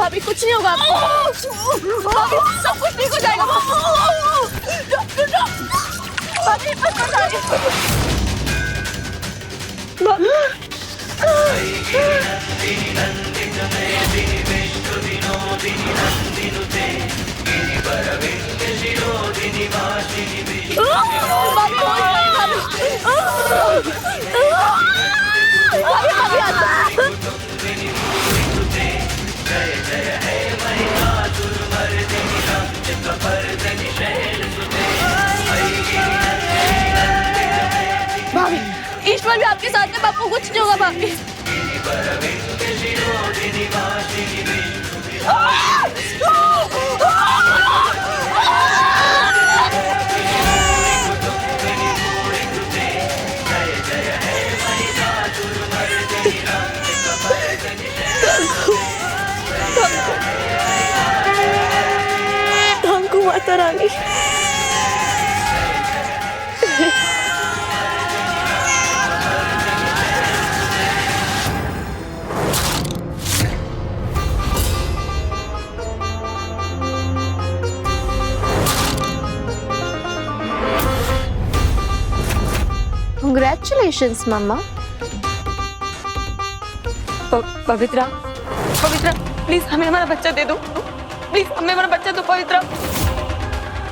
भाभी कुछ नहीं होगा आपको। भाभी सब कुछ ठीक हो जाएगा। भाभी बस भाभी ईश्वर भी आपके साथ है, बापू कुछ नहीं होगा भाभी। हमको Mata Rani Congratulations, Mama. Pavitra, Pavitra please हमें हमारा बच्चा दे दो, प्लीज हमें हमारा बच्चा दो। पवित्रा,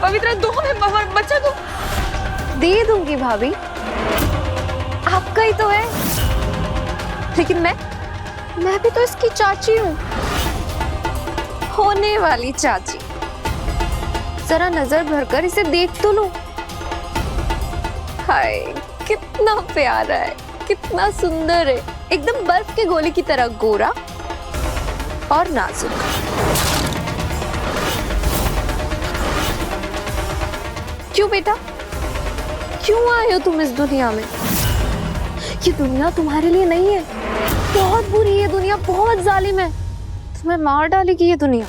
पवित्रा दो हमें हमारा बच्चा दो। दे दूंगी भाभी, आपका ही तो है। लेकिन मैं भी तो इसकी चाची हूँ, होने वाली चाची। जरा नजर भरकर इसे देख तो लो। हाय कितना प्यारा है, कितना सुंदर है, एकदम बर्फ के गोले की तरह गोरा और नाजुक। क्यों बेटा, क्यों आए हो तुम इस दुनिया में? ये दुनिया तुम्हारे लिए नहीं है, बहुत बुरी है दुनिया, बहुत जालिम है, तुम्हें मार डालेगी ये दुनिया।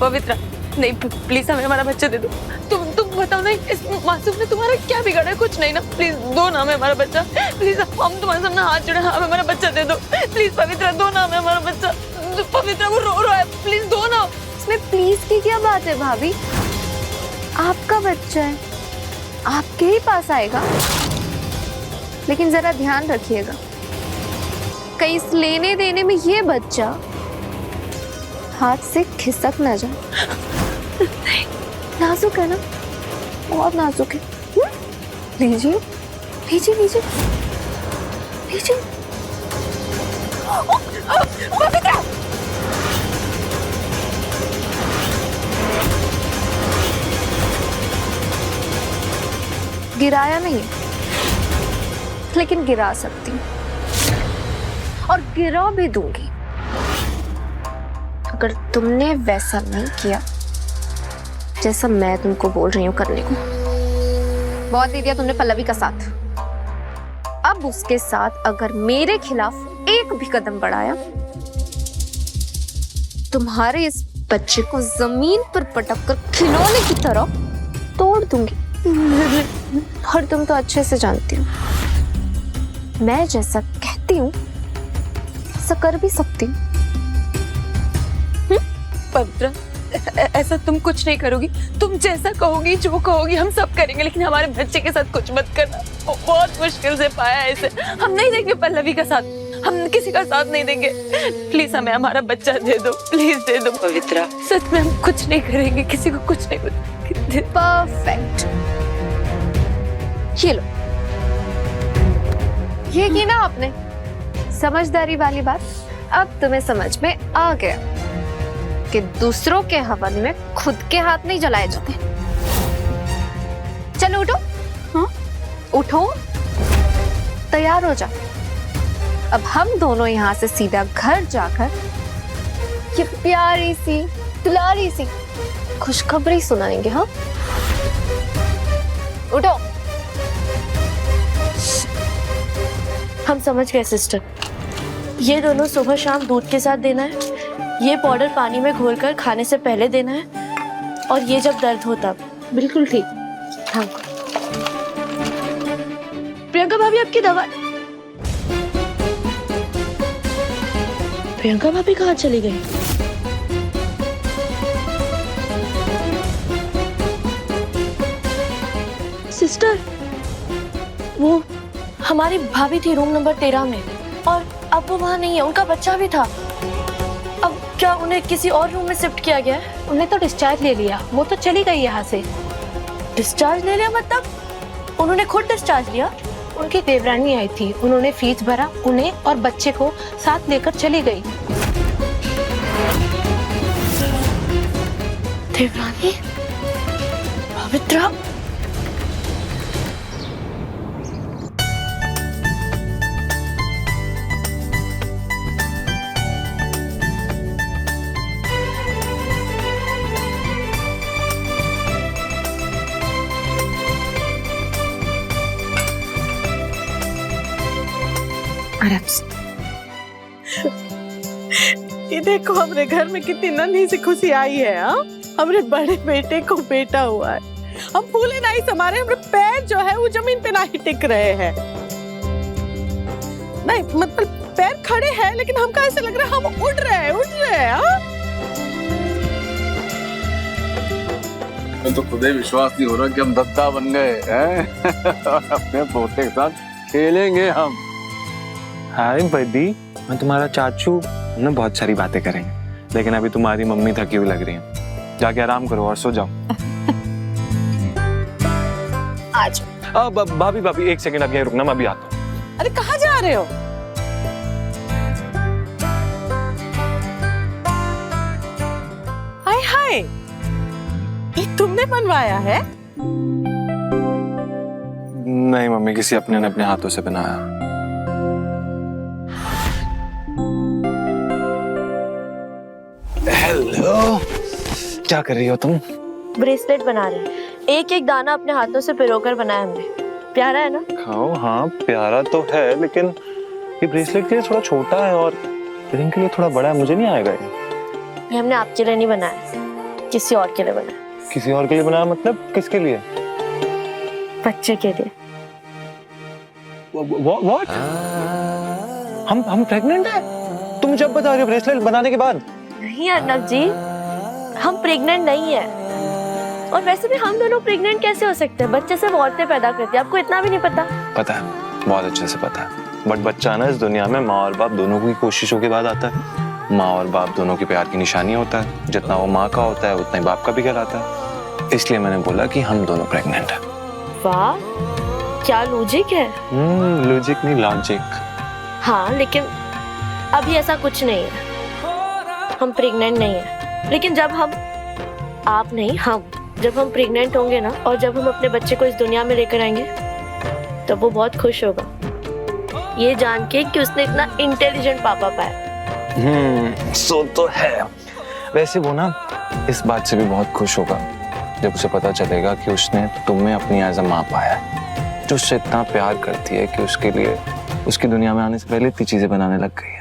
पवित्रा नहीं, प्लीज हमें हमारा बच्चा दे दो। तुम बताओ ना, इस मासूम ने तुम्हारा क्या बिगाड़ा है? कुछ नहीं ना, प्लीज दो ना हमें हमारा बच्चा, प्लीज हम तुम्हारे सामने हाथ जोड़े, हमें हमारा बच्चा दे दो प्लीज। पवित्रा दो ना हमें हमारा बच्चा। पवित्रा वो रो रहा है, प्लीज दो ना। इसमें प्लीज की क्या बात है भाभी? आपका बच्चा है, आपके ही पास आएगा। लेकिन जरा ध्यान रखिएगा, कहीं इस लेने देने में ये बच्चा हाथ से खिसक ना जाए। नाजुक है ना, बहुत नाजुक है। लीजिए लीजिए लीजिए लीजिए। पवित्रा गिराया नहीं, लेकिन गिरा सकती हूँ और गिरा भी दूंगी अगर तुमने वैसा नहीं किया जैसा मैं तुमको बोल रही हूँ करने को। बहुत दे दिया तुमने पल्लवी का साथ, अब उसके साथ अगर मेरे खिलाफ एक भी कदम बढ़ाया, तुम्हारे इस बच्चे को जमीन पर पटक कर खिलौने की तरह तोड़ दूंगी। और तुम तो अच्छे से जानती हो, मैं जैसा कहती हूँ ऐसा कर भी सकती हूँ। पवित्रा ऐसा तुम कुछ नहीं करोगी, तुम जैसा कहोगी जो कहोगी हम सब करेंगे, लेकिन हमारे बच्चे के साथ कुछ मत करना। बहुत मुश्किल से पाया है इसे, हम नहीं देंगे पल्लवी का साथ, हम किसी का साथ नहीं देंगे। प्लीज हमें हमारा बच्चा दे दो, प्लीज दे दो पवित्रा। सच में हम कुछ नहीं करेंगे, किसी को कुछ नहीं करेंगे। परफेक्ट, ये लो, ये की ना आपने समझदारी वाली बात। अब तुम्हें समझ में आ गया कि दूसरों के हवन में खुद के हाथ नहीं जलाए जाते। चलो उठो। हाँ उठो, तैयार हो जाओ। अब हम दोनों यहाँ से सीधा घर जाकर ये प्यारी सी दुलारी सी खुशखबरी सुनाएंगे। हाँ उठो। हम समझ गए सिस्टर, ये दोनों सुबह शाम दूध के साथ देना है, ये पाउडर पानी में घोलकर खाने से पहले देना है, और ये जब दर्द हो तब। बिल्कुल ठीक। हाँ प्रियंका भाभी आपकी दवा। प्रियंका भाभी कहाँ चली गई? सिस्टर, वो हमारी भाभी थी रूम नंबर 13 में और अब वो वहाँ नहीं है। उनका बच्चा भी था। अब क्या उन्हें किसी और रूम में शिफ्ट किया गया है? उन्हें तो डिस्चार्ज ले लिया, वो तो चली गई यहाँ से। डिस्चार्ज ले लिया मतलब उन्होंने खुद डिस्चार्ज लिया? उनकी देवरानी आई थी, उन्होंने फीस भरा, उन्हें और बच्चे को साथ लेकर चली गई। देवरानी? पवित्रा? ये देखो हमारे घर में कितनी नन्ही सी खुशी आई है। हाँ, हमारे बड़े बेटे को बेटा हुआ है। हम फूले नहीं समारे, हमारे पैर जो है वो जमीन पे नहीं टिक रहे हैं। नहीं मतलब पैर खड़े हैं लेकिन हमको ऐसे लग रहा है हम उड़ रहे हैं। हाँ? मैं तो खुद ही विश्वास नहीं हो रहा कि हम दत्ता बन गए हैं। अपने पोते के साथ खेलेंगे हम। हाय बदी, मैं तुम्हारा चाचू। हम ना बहुत सारी बातें करेंगे, लेकिन अभी तुम्हारी मम्मी थकी हुई लग रही है। जाके आराम करो और सो जाओ। आज भाभी भाभी एक सेकंड, अब यहीं रुकना, मैं अभी आता हूँ। अरे कहाँ जा रहे हो? हाय हाय, ये तुमने बनवाया है? नहीं मम्मी, किसी अपने ने अपने हाथों से बनाया। हेलो, क्या कर रही हो तुम? ब्रेसलेट बना रहे हैं। एक एक दाना अपने हाथों से पिरोकर बनाया हमने। प्यारा है ना? खाओ। हाँ प्यारा तो है, लेकिन ये ब्रेसलेट के लिए थोड़ा छोटा है और रिंग के लिए थोड़ा बड़ा है। मुझे नहीं आएगा ये हमने आपके लिए नहीं बनाया, किसी और के लिए बनाया। किसी और के लिए बनाया मतलब किसके लिए? बच्चे के लिए। What? हम प्रेग्नेंट हैं? तुम जब बता रहे हो ब्रेसलेट बनाने के बाद? नहीं अर्नब जी, हम प्रेग्नेंट नहीं है। और वैसे भी हम दोनों प्रेग्नेंट कैसे हो सकते हैं? बच्चे सिर्फ औरतें पैदा करती हैं, आपको इतना भी नहीं पता? पता है, बहुत अच्छे से पता है। बट बच्चा ना इस दुनिया में माँ और बाप दोनों की कोशिशों के बाद आता है। माँ और बाप दोनों की प्यार की निशानी होता है। जितना वो माँ का होता है उतना ही बाप का भी कहलाता है। इसलिए मैंने बोला कि हम दोनों प्रेग्नेंट हैं। वाह, क्या लॉजिक है। लॉजिक नहीं, लॉजिक। हाँ, लेकिन अभी ऐसा कुछ नहीं है। हम प्रेग्नेंट नहीं है, लेकिन जब हम, आप नहीं हम, जब हम प्रेग्नेंट होंगे ना, और जब हम अपने बच्चे को इस दुनिया में लेकर आएंगे, तो वो बहुत खुश होगा ये जान के कि उसने इतना इंटेलिजेंट पापा पाया। सो तो है। वैसे वो ना इस बात से भी बहुत खुश होगा जब उसे पता चलेगा कि उसने तुम्हें अपनी एज अ माँ पाया, जो उससे इतना प्यार करती है कि उसके लिए उसकी दुनिया में आने से पहले इतनी चीजें बनाने लग गई है।